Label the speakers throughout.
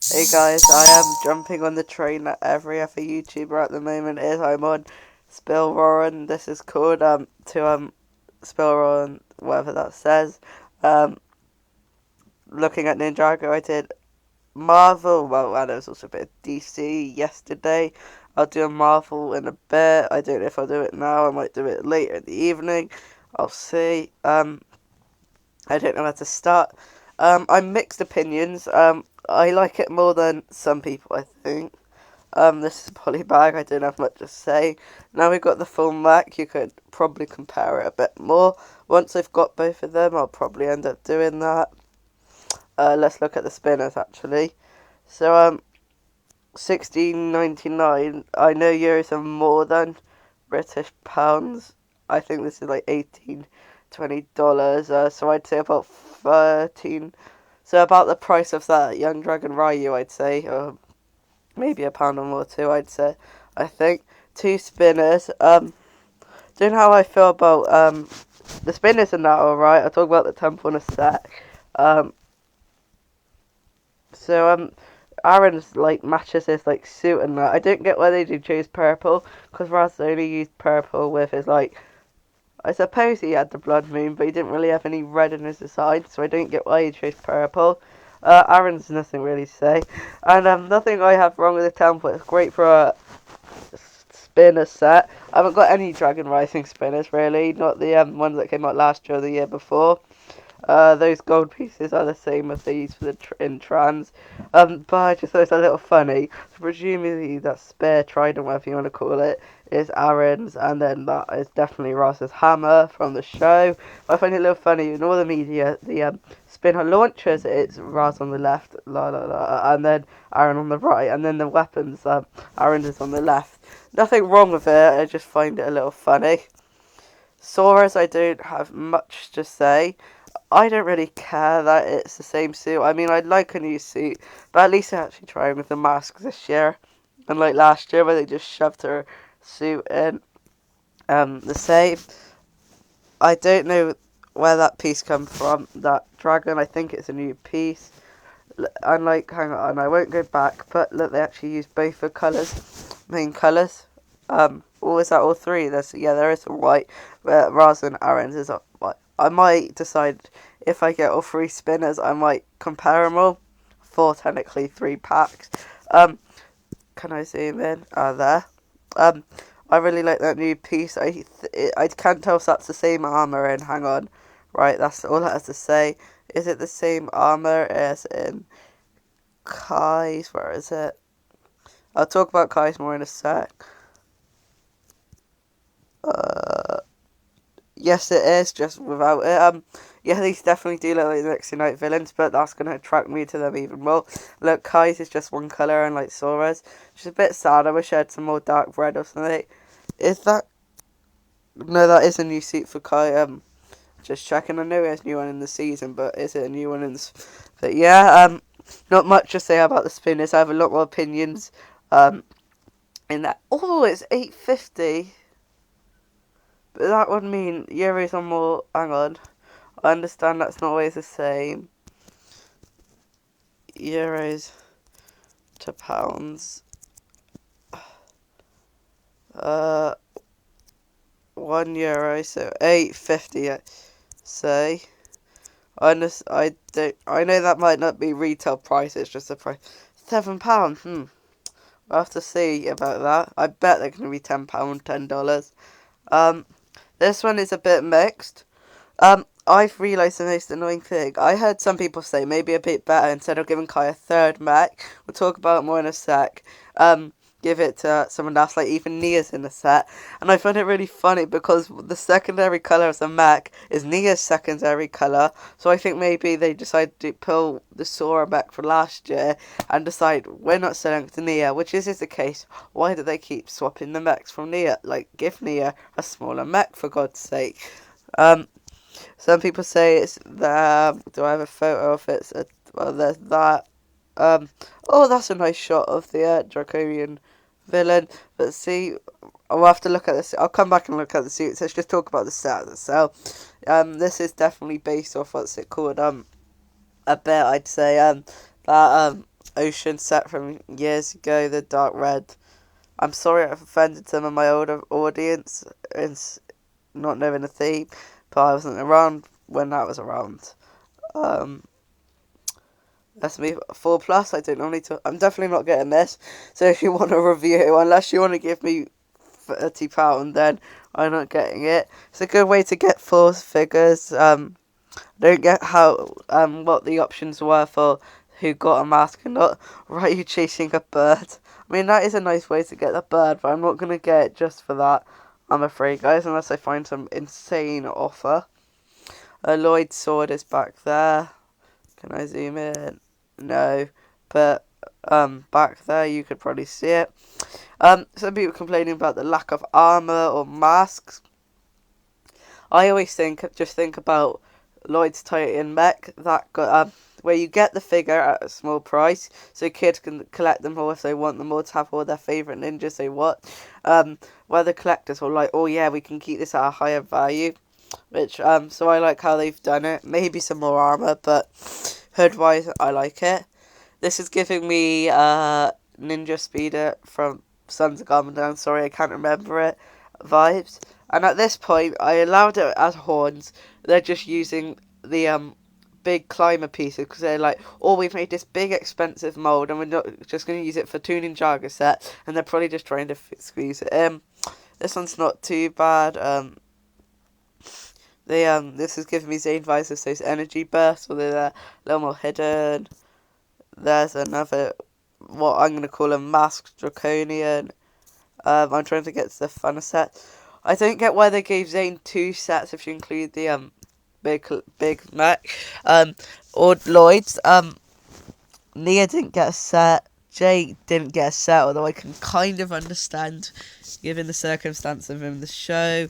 Speaker 1: Hey guys, I am jumping on the train that every other YouTuber at the moment is. I'm on Spill Roaring. This is called Spill Roaring, whatever that says. Um Looking at Ninjago, I did Marvel, well, and there was also a bit of DC yesterday. I'll do a Marvel in a bit. I don't know if I'll do it now. I might do it later in the evening. I'll see. I don't know where to start. I'm mixed opinions. I like it more than some people, I think. This is a polybag, I don't have much to say. Now we've got the full Mac, you could probably compare it a bit more. Once I've got both of them, I'll probably end up doing that. Let's look at the spinners, actually. So, 16.99. I know euros are more than British pounds. I think this is like $18-20. So I'd say about 13. So about the price of that Young Dragon Ryu, I'd say. Maybe a pound or more too, I'd say. I think two spinners. Don't know how I feel about the spinners are not alright. I'll talk about the temple in a sec. Um, so Aaron's like matches his like suit and that. I don't get why they do choose purple because Raz only used purple with his like. I suppose he had the blood moon, but he didn't really have any red in his design, so I don't get why he chose purple. Aaron's nothing really to say, and nothing I have wrong with the temple. It's great for a spinner set. I haven't got any Dragon Rising spinners really, not the ones that came out last year or the year before. Those gold pieces are the same as they use for the in trans. But I just thought it's a little funny. So presumably that spare trident, whatever you want to call it, is Aaron's, and then that is definitely Ross's hammer from the show. But I find it a little funny in all the media. The spinner launchers, it's Ross on the left, la la la, and then Aaron on the right, and then the weapons, Aaron's is on the left. Nothing wrong with it. I just find it a little funny. Sora's, I don't have much to say. I don't really care that it's the same suit. I mean, I'd like a new suit, but at least they're actually trying with the mask this year. Unlike last year where they just shoved her suit in. The same. I don't know where that piece come from. That dragon, I think it's a new piece. Unlike, hang on, I won't go back, but look, they actually use both the colours, main colours. Or is that all three? There is a white, but Raz and Aaron's is a white. I might decide if I get all three spinners, I might compare them all. For technically 3 packs. Can I zoom in? There. I really like that new piece. I can't tell if that's the same armor in. Hang on. Right, that's all it has to say. Is it the same armor as in Kai's? Where is it? I'll talk about Kai's more in a sec. Yes, it is, just without it. Yeah, these definitely do look like the next Night villains, but that's going to attract me to them even more. Look, Kai's is just one colour, and like Sora's, which is a bit sad. I wish I had some more dark red or something. Is that... No, that is a new suit for Kai. Just checking. I know he has a new one in the season, but is it a new one in the... But yeah, not much to say about the spinners. I have a lot more opinions, in that. Oh, it's 8.50. But that would mean euros are more... Hang on. I understand that's not always the same. Euros to pounds. €1, so 8.50. Say. I know that might not be retail price. It's just the price. £7. We'll have to see about that. I bet they're going to be £10, $10. This one is a bit mixed. I've realised the most annoying thing. I heard some people say maybe a bit better instead of giving Kai a third mech. We'll talk about it more in a sec. Give it to someone else, like even Nia's in the set. And I find it really funny because the secondary colour of the mech is Nia's secondary colour. So I think maybe they decided to pull the Sora mech from last year and decide we're not selling it to Nia, which is the case. Why do they keep swapping the mechs from Nia? Like, give Nia a smaller mech for God's sake. Some people say it's the... do I have a photo of it? Well, there's that. Oh, that's a nice shot of the Draconian villain. But see, I'll have to look at this. I'll come back and look at the suits. Let's just talk about the set itself. This is definitely based off what's it called? A bit, I'd say. That Ocean set from years ago, the dark red. I'm sorry I've offended some of my older audience in not knowing the theme, but I wasn't around when that was around. Um, that's me. 4 plus. I don't normally talk. I'm definitely not getting this. So if you want a review, unless you want to give me £30, then I'm not getting it. It's a good way to get 4 figures. Don't get how what the options were for who got a mask and not. Right, you chasing a bird. I mean, that is a nice way to get the bird, but I'm not gonna get it just for that. I'm afraid, guys, unless I find some insane offer. Lloyd's sword is back there. Can I zoom in? No, but back there you could probably see it. Some people complaining about the lack of armor or masks. I always think about Lloyd's Titan mech that got where you get the figure at a small price, so kids can collect them all if they want them, or to have all their favourite ninjas they want. Where the collectors were like, oh yeah, we can keep this at a higher value, which so I like how they've done it. Maybe some more armor, but hood wise, I like it. This is giving me Ninja Speeder from Sons of Garmadon. Sorry, I can't remember it. Vibes. And at this point, I allowed it as horns. They're just using the big climber pieces because they're like, oh, we've made this big expensive mold and we're not just going to use it for 2 Ninjago set. And they're probably just trying to squeeze it in. This one's not too bad. This is giving me Zane vibes of those energy bursts, so they're a little more hidden. There's another, what I'm going to call a masked draconian. I'm trying to get to the funner set. I don't get why they gave Zane 2 sets if you include the big mech. Or Lloyd's. Nia didn't get a set. Jay didn't get a set, although I can kind of understand given the circumstance of him in the show.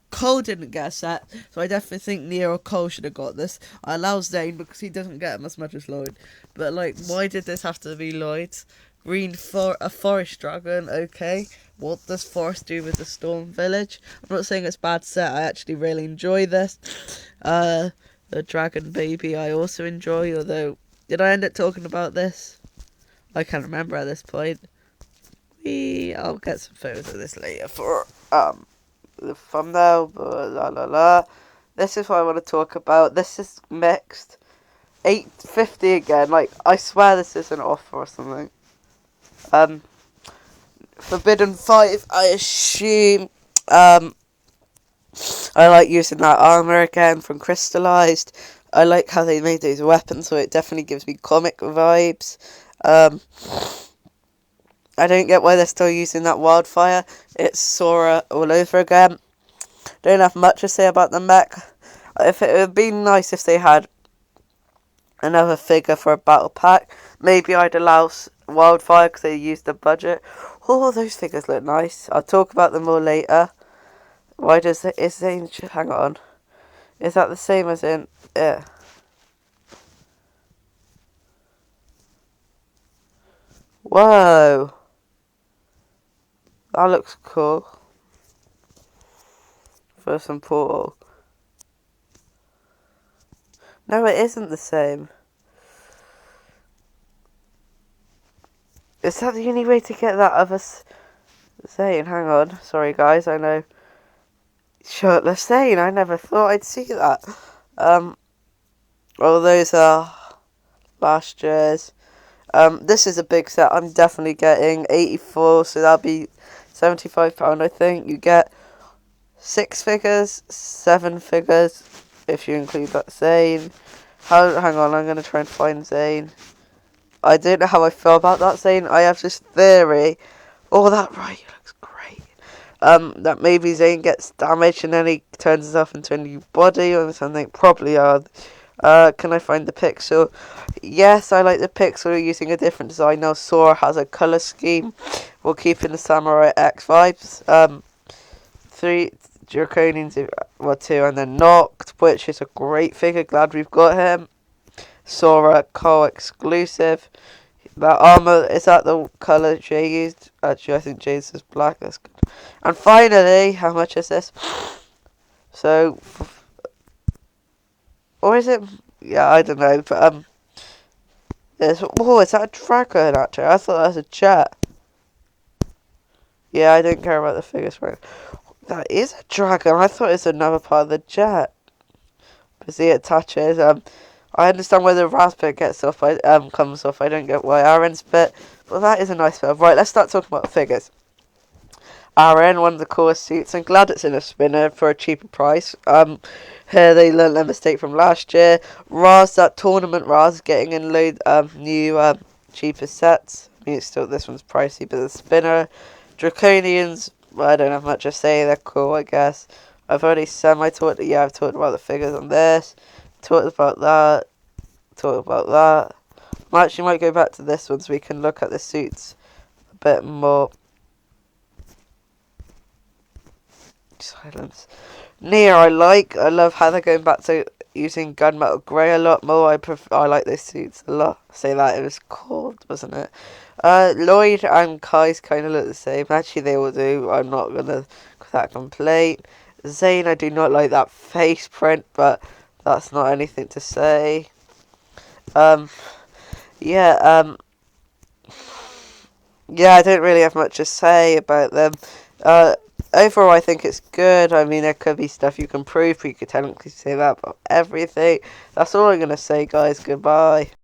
Speaker 1: Cole didn't get a set, so I definitely think Nia or Cole should have got this. I allow Zane because he doesn't get them as much as Lloyd. But like, why did this have to be Lloyd's? Green for a forest dragon, okay. What does forest do with the storm village? I'm not saying it's a bad set, I actually really enjoy this. The dragon baby I also enjoy, although, did I end up talking about this? I can't remember at this point. I'll get some photos of this later for the thumbnail, but la la la. This is what I want to talk about. This is mixed. $8.50 again, like, I swear this is an offer or something. Forbidden 5, I assume. I like using that armor again from Crystallized. I like how they made those weapons, so it definitely gives me comic vibes. I don't get why they're still using that wildfire. It's Sora all over again. Don't have much to say about the mech. If it would be nice if they had another figure for a battle pack. Maybe I'd allow Wildfire because they used the budget. Oh, those figures look nice. I'll talk about them more later. Why does it? Is Zane? Hang on. Is that the same as in? Yeah. Whoa. That looks cool. For some portal. No, it isn't the same. Is that the only way to get that other Zane? Hang on. Sorry, guys. I know. Shirtless Zane. I never thought I'd see that. All those are last year's. This is a big set. I'm definitely getting 84, so that'll be £75, I think. You get 6 figures, 7 figures, if you include that Zane. Hang on, I'm going to try and find Zane. I don't know how I feel about that Zane. I have this theory. Oh, that right looks great. That maybe Zane gets damaged and then he turns himself into a new body or something. Probably are. Can I find the pixel? Yes, I like the pixel using a different design. Now Sora has a colour scheme. We'll keep in the Samurai X vibes. 3 Draconians, well 2, and then Noct, which is a great figure. Glad we've got him. Sora co-exclusive. That armor, is that the colour Jay used? Actually, I think Jay's is black. That's good. And finally, how much is this? So, or is it? Yeah, I don't know. But Oh, is that a dragon, actually? I thought that was a jet. Yeah, I didn't care about the figures, right? That is a dragon. I thought it was another part of the jet. But see, it touches. I understand where the raspberry gets off. Comes off. I don't get why Aaron's bit. But that is a nice bit. Right, let's start talking about figures. Aaron, one of the coolest suits. I'm glad it's in a spinner for a cheaper price. Here they learned their mistake from last year. Raz, that tournament Raz, getting in load new cheaper sets. I mean, it's still this one's pricey, but the spinner. Draconians, well, I don't have much to say. They're cool, I guess. I've already semi-talked. Yeah, I've talked about the figures on this. Talked about that. Talked about that. I actually might go back to this one so we can look at the suits a bit more. Silence. Nia, I like. I love how they're going back to using gunmetal grey a lot more. I like those suits a lot. Say that it was called, wasn't it? Lloyd and Kai's kind of look the same. Actually, they all do. I'm not gonna that complaint. Zane, I do not like that face print, but that's not anything to say. Um, yeah. Yeah, I don't really have much to say about them. Uh, Overall, I think it's good. I mean, there could be stuff you can prove, but you could technically say that about everything. That's all I'm going to say, guys. Goodbye.